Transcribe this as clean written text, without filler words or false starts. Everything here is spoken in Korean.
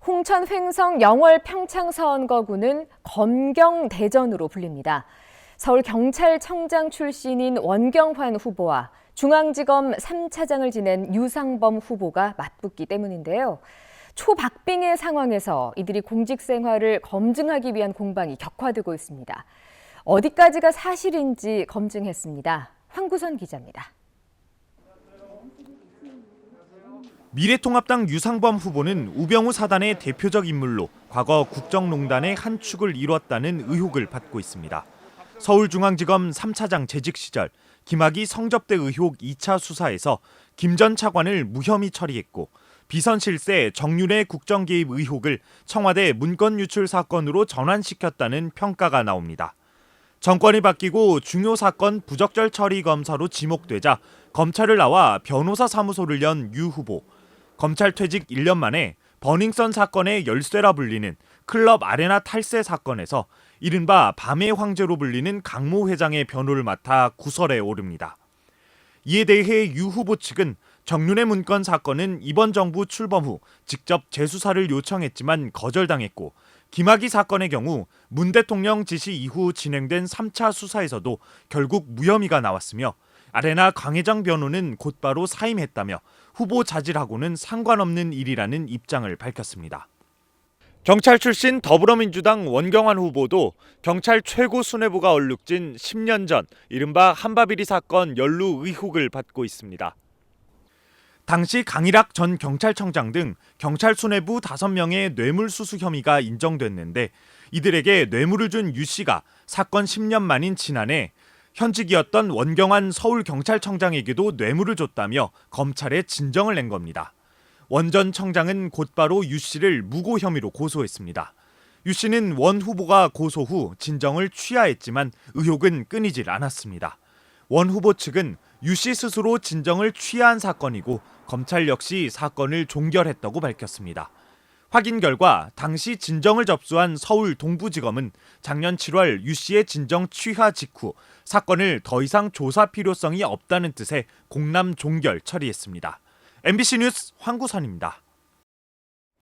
홍천 횡성 영월 평창선거구는 검경대전으로 불립니다. 서울경찰청장 출신인 원경환 후보와 중앙지검 3차장을 지낸 유상범 후보가 맞붙기 때문인데요. 초박빙의 상황에서 이들이 공직생활을 검증하기 위한 공방이 격화되고 있습니다. 어디까지가 사실인지 검증했습니다. 황구선 기자입니다. 미래통합당 유상범 후보는 우병우 사단의 대표적 인물로 과거 국정농단의 한 축을 이뤘다는 의혹을 받고 있습니다. 서울중앙지검 3차장 재직 시절 김학의 성접대 의혹 2차 수사에서 김 전 차관을 무혐의 처리했고 비선 실세 정윤회 국정개입 의혹을 청와대 문건 유출 사건으로 전환시켰다는 평가가 나옵니다. 정권이 바뀌고 중요 사건 부적절 처리 검사로 지목되자 검찰을 나와 변호사 사무소를 연 유 후보. 검찰 퇴직 1년 만에 버닝썬 사건의 열쇠라 불리는 클럽 아레나 탈세 사건에서 이른바 밤의 황제로 불리는 강모 회장의 변호를 맡아 구설에 오릅니다. 이에 대해 유 후보 측은 정윤회 문건 사건은 이번 정부 출범 후 직접 재수사를 요청했지만 거절당했고 김학의 사건의 경우 문 대통령 지시 이후 진행된 3차 수사에서도 결국 무혐의가 나왔으며 아레나 강 회장 변호는 곧바로 사임했다며 후보 자질하고는 상관없는 일이라는 입장을 밝혔습니다. 경찰 출신 더불어민주당 원경환 후보도 경찰 최고 수뇌부가 얼룩진 10년 전 이른바 한바비리 사건 연루 의혹을 받고 있습니다. 당시 강일학 전 경찰청장 등 경찰 수뇌부 5명의 뇌물수수 혐의가 인정됐는데 이들에게 뇌물을 준 유 씨가 사건 10년 만인 지난해 현직이었던 원경환 서울경찰청장에게도 뇌물을 줬다며 검찰에 진정을 낸 겁니다. 원 전 청장은 곧바로 유 씨를 무고 혐의로 고소했습니다. 유 씨는 원 후보가 고소 후 진정을 취하했지만 의혹은 끊이질 않았습니다. 원 후보 측은 유 씨 스스로 진정을 취하한 사건이고 검찰 역시 사건을 종결했다고 밝혔습니다. 확인 결과 당시 진정을 접수한 서울 동부지검은 작년 7월 유 씨의 진정 취하 직후 사건을 더 이상 조사 필요성이 없다는 뜻의 공람 종결 처리했습니다. MBC 뉴스 황구선입니다.